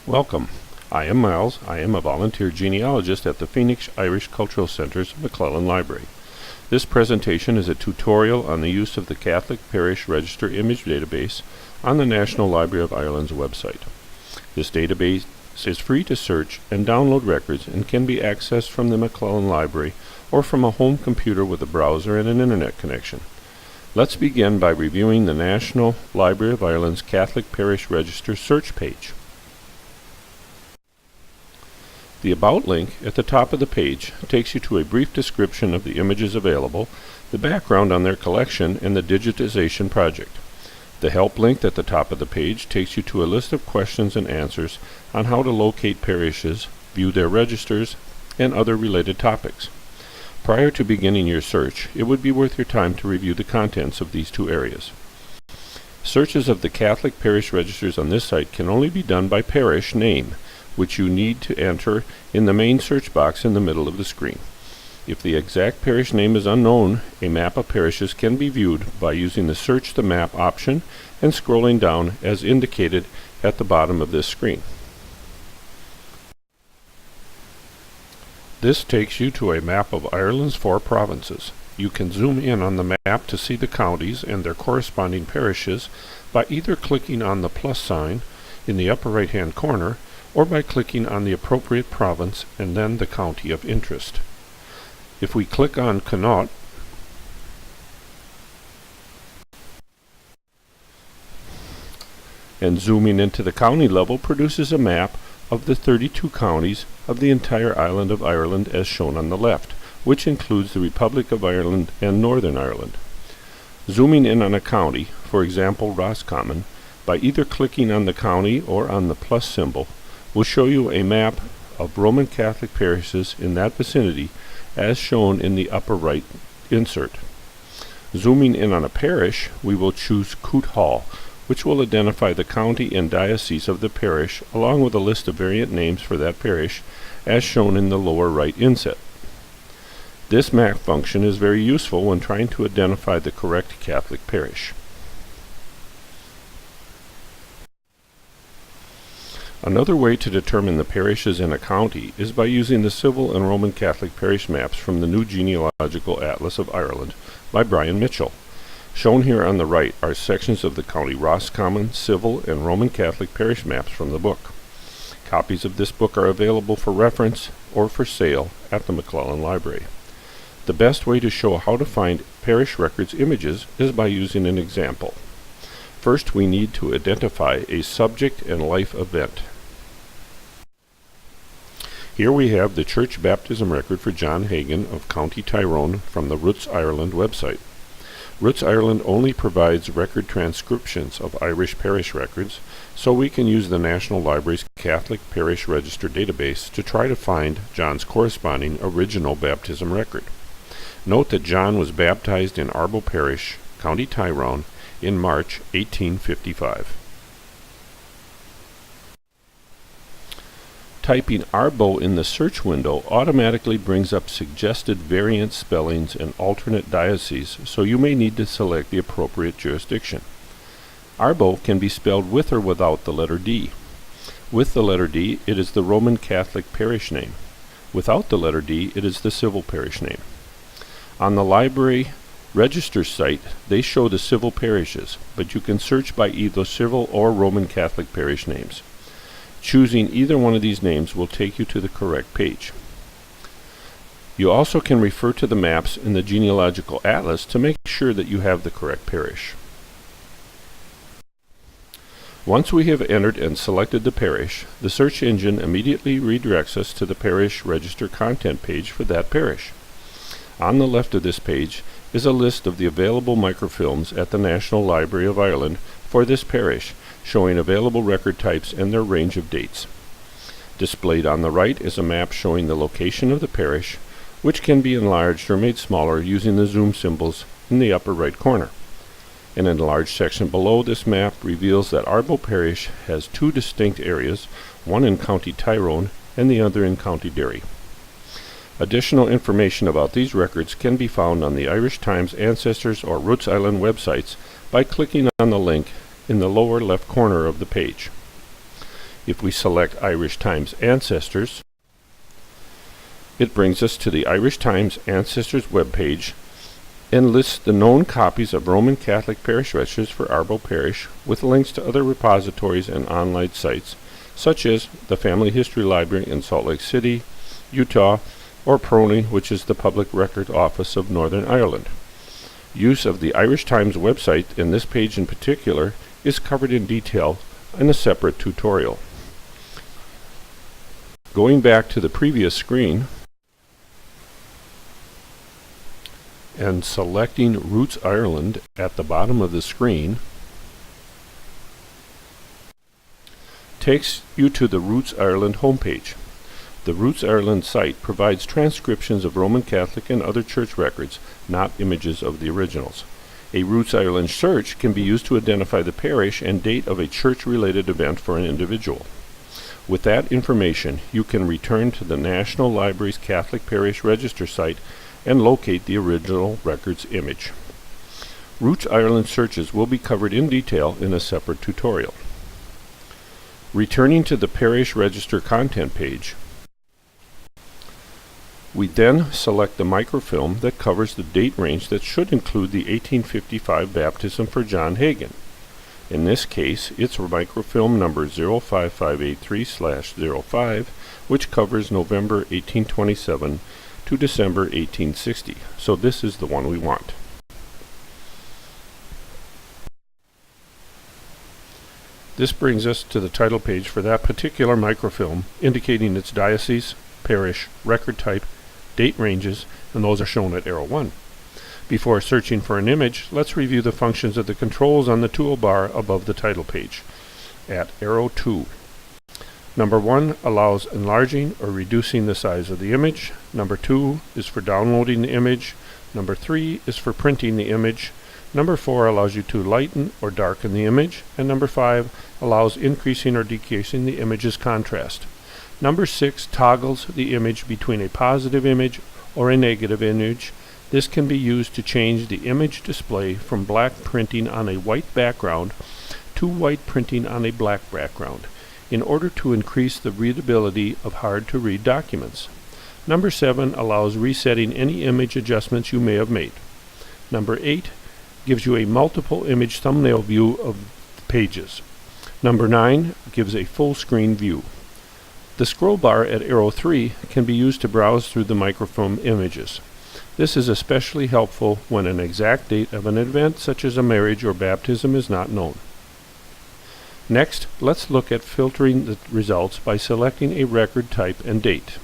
Welcome. I am Miles. I am a volunteer genealogist at the Phoenix Irish Cultural Center's McClelland Library. This presentation is a tutorial on the use of the Catholic Parish Register Image Database on the National Library of Ireland's website. This database is free to search and download records and can be accessed from the McClelland Library or from a home computer with a browser and an internet connection. Let's begin by reviewing the National Library of Ireland's Catholic Parish Register search page. The About link at the top of the page takes you to a brief description of the images available, the background on their collection, and the digitization project. The Help link at the top of the page takes you to a list of questions and answers on how to locate parishes, view their registers, and other related topics. Prior to beginning your search, it would be worth your time to review the contents of these two areas. Searches of the Catholic parish registers on this site can only be done by parish name, which you need to enter in the main search box in the middle of the screen. If the exact parish name is unknown, a map of parishes can be viewed by using the Search the Map option and scrolling down as indicated at the bottom of this screen. This takes you to a map of Ireland's 4 provinces. You can zoom in on the map to see the counties and their corresponding parishes by either clicking on the plus sign in the upper right hand corner or by clicking on the appropriate province and then the county of interest. If we click on CONOLLY and zooming into the county level produces a map of the 32 counties of the entire island of Ireland as shown on the left, which includes the Republic of Ireland and Northern Ireland. Zooming in on a county, for example Roscommon, by either clicking on the county or on the plus symbol, will show you a map of Roman Catholic parishes in that vicinity as shown in the upper right insert. Zooming in on a parish, we will choose Coot Hall, which will identify the county and diocese of the parish along with a list of variant names for that parish as shown in the lower right inset. This map function is very useful when trying to identify the correct Catholic parish. Another way to determine the parishes in a county is by using the Civil and Roman Catholic parish maps from the new Genealogical Atlas of Ireland by Brian Mitchell. Shown here on the right are sections of the County Roscommon, Civil, and Roman Catholic parish maps from the book. Copies of this book are available for reference or for sale at the McClelland Library. The best way to show how to find parish records images is by using an example. First, we need to identify a subject and life event. Here we have the church baptism record for John Hagan of County Tyrone from the ROOTSIRELAND website. ROOTSIRELAND only provides record transcriptions of Irish parish records, so we can use the National Library's Catholic Parish Register database to try to find John's corresponding original baptism record. Note that John was baptized in ARDBOE Parish, County Tyrone, in March 1855. Typing ARDBOE in the search window automatically brings up suggested variant spellings and alternate dioceses, so you may need to select the appropriate jurisdiction. ARDBOE can be spelled with or without the letter D. With the letter D, it is the Roman Catholic parish name. Without the letter D, it is the civil parish name. On the library register site, they show the civil parishes, but you can search by either civil or Roman Catholic parish names. Choosing either one of these names will take you to the correct page. You also can refer to the maps in the Genealogical Atlas to make sure that you have the correct parish. Once we have entered and selected the parish, the search engine immediately redirects us to the parish register content page for that parish. On the left of this page is a list of the available microfilms at the National Library of Ireland for this parish, showing available record types and their range of dates. Displayed on the right is a map showing the location of the parish, which can be enlarged or made smaller using the zoom symbols in the upper right corner. An enlarged section below this map reveals that ARDBOE Parish has 2 distinct areas, one in County Tyrone and the other in County Derry. Additional information about these records can be found on the Irish Times Ancestors or ROOTSIRELAND websites by clicking on the link in the lower left corner of the page. If we select Irish Times Ancestors, it brings us to the Irish Times Ancestors webpage and lists the known copies of Roman Catholic parish registers for ARDBOE Parish with links to other repositories and online sites such as the Family History Library in Salt Lake City, Utah, or PRONI, which is the Public Record Office of Northern Ireland. Use of the Irish Times website, and this page in particular, is covered in detail in a separate tutorial. Going back to the previous screen and selecting Roots Ireland at the bottom of the screen takes you to the Roots Ireland homepage. The Roots Ireland site provides transcriptions of Roman Catholic and other church records, not images of the originals. A Roots Ireland search can be used to identify the parish and date of a church-related event for an individual. With that information, you can return to the National Library's Catholic Parish Register site and locate the original record's image. Roots Ireland searches will be covered in detail in a separate tutorial. Returning to the Parish Register content page, we then select the microfilm that covers the date range that should include the 1855 baptism for John Hagan. In this case, it's microfilm number 05583/05, which covers November 1827 to December 1860. So this is the one we want. This brings us to the title page for that particular microfilm, indicating its diocese, parish, record type, date ranges, and those are shown at arrow 1. Before searching for an image, let's review the functions of the controls on the toolbar above the title page. At arrow 2, number 1 allows enlarging or reducing the size of the image. Number 2 is for downloading the image. Number 3 is for printing the image. Number 4 allows you to lighten or darken the image. And number 5 allows increasing or decreasing the image's contrast. Number 6 toggles the image between a positive image or a negative image. This can be used to change the image display from black printing on a white background to white printing on a black background in order to increase the readability of hard-to-read documents. Number 7 allows resetting any image adjustments you may have made. Number 8 gives you a multiple image thumbnail view of pages. Number 9 gives a full screen view. The scroll bar at arrow 3 can be used to browse through the microfilm images. This is especially helpful when an exact date of an event such as a marriage or baptism is not known. Next, let's look at filtering the results by selecting a record type and date.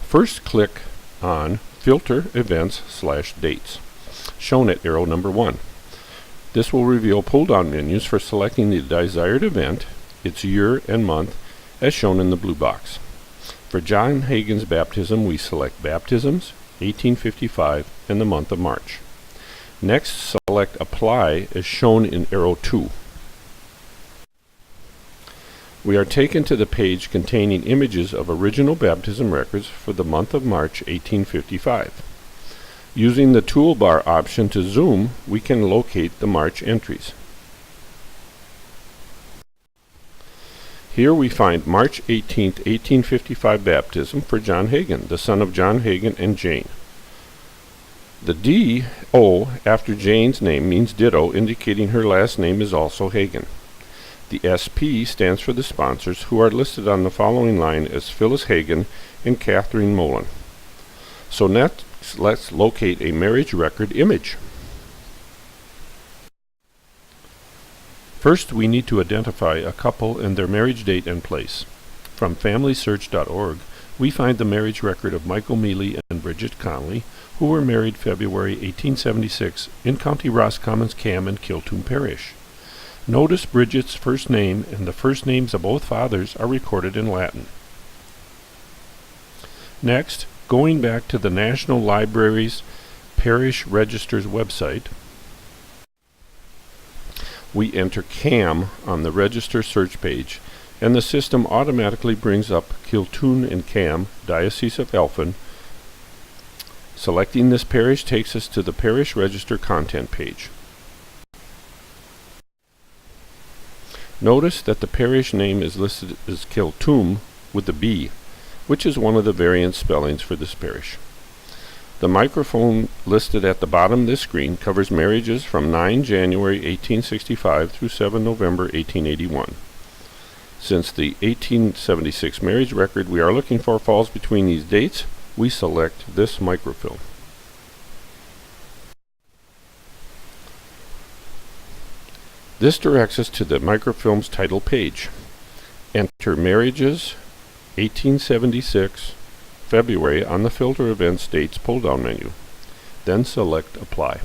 First, click on Filter Events/Dates, shown at arrow number 1. This will reveal pull-down menus for selecting the desired event, its year and month, as shown in the blue box. For John Hagan's baptism, we select Baptisms, 1855, and the month of March. Next, select Apply as shown in arrow 2. We are taken to the page containing images of original baptism records for the month of March 1855. Using the toolbar option to zoom, we can locate the March entries. Here we find March 18th, 1855 baptism for John Hagan, the son of John Hagan and Jane. The D-O after Jane's name means ditto, indicating her last name is also Hagan. The SP stands for the sponsors, who are listed on the following line as Phyllis Hagan and Catherine Molan. So next, let's locate a marriage record image. First, we need to identify a couple and their marriage date and place. From FamilySearch.org, we find the marriage record of Michael Meely and Bridget Connolly, who were married February 1876 in County Roscommons, Cam, and Kiltoon Parish. Notice Bridget's first name and the first names of both fathers are recorded in Latin. Next, going back to the National Library's Parish Registers website, we enter CAM on the Register search page, and the system automatically brings up Kiltoon and Cam, Diocese of Elphin. Selecting this parish takes us to the Parish Register content page. Notice that the parish name is listed as Kiltoom with the B, which is one of the variant spellings for this parish. The microphone listed at the bottom of this screen covers marriages from 9 January 1865 through 7 November 1881. Since the 1876 marriage record we are looking for falls between these dates, we select this microfilm. This directs us to the microfilm's title page. Enter Marriages 1876 February on the Filter Events Dates pull-down menu. Then select Apply.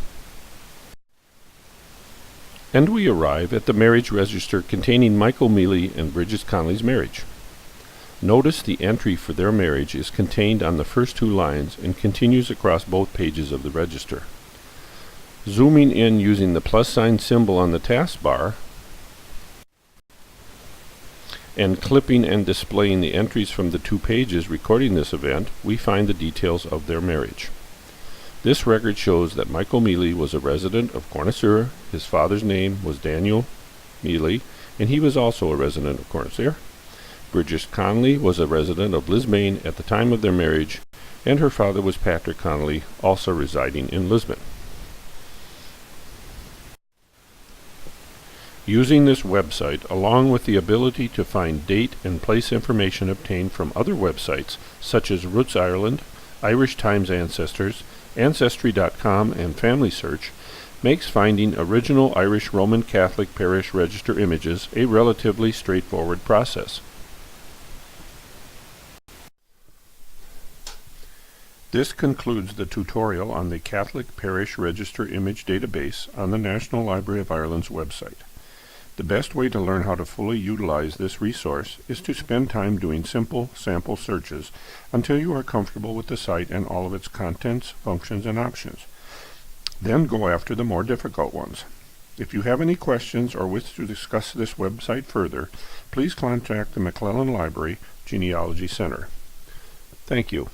And we arrive at the marriage register containing Michael Meely and Bridget Connolly's marriage. Notice the entry for their marriage is contained on the first two lines and continues across both pages of the register. Zooming in using the plus sign symbol on the taskbar and clipping and displaying the entries from the two pages recording this event, we find the details of their marriage. This record shows that Michael Meely was a resident of Cornasur, his father's name was Daniel Meely, and he was also a resident of Cornasur. Bridget Connolly was a resident of Lisbon at the time of their marriage, and her father was Patrick Connolly, also residing in Lisbon. Using this website, along with the ability to find date and place information obtained from other websites, such as Roots Ireland, Irish Times Ancestors, Ancestry.com, and Family Search, makes finding original Irish Roman Catholic parish register images a relatively straightforward process. This concludes the tutorial on the Catholic Parish Register Image Database on the National Library of Ireland's website. The best way to learn how to fully utilize this resource is to spend time doing simple sample searches until you are comfortable with the site and all of its contents, functions, and options. Then go after the more difficult ones. If you have any questions or wish to discuss this website further, please contact the McClelland Library Genealogy Center. Thank you.